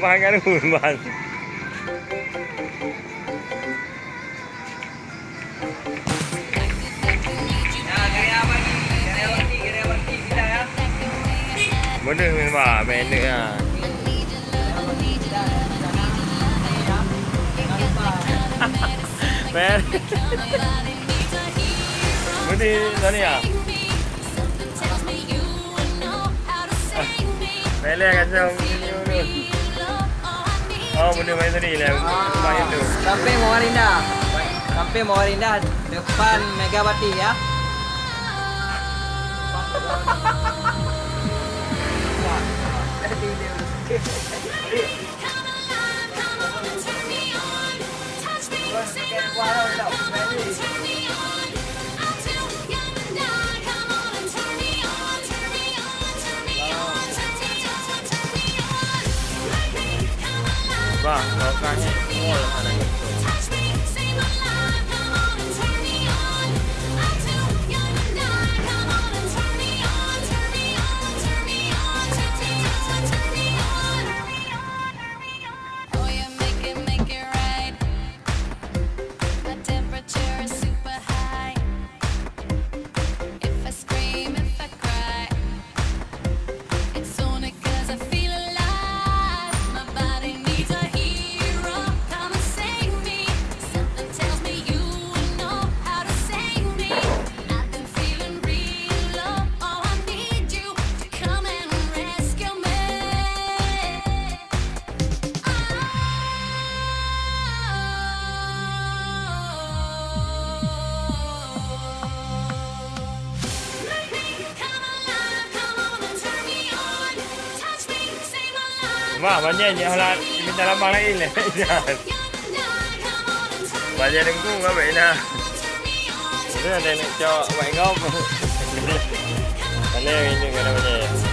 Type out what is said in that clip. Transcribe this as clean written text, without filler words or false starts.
Makan umban. Benda memang mana ah. Men. Benda tadi ah. Mele kacau video tu. Oh, benda main tadi lah. Main tu. Sampai Mawarinda. Sampai Mawarinda depan Megawati ya. Vâng, nó càng nhẹ mua là thằng này. Wah, banyak je lah minta lambang lain lah. Banyak dengku kau baik nak. Itu ada nak cak baik kau. Ada ini kena banyak.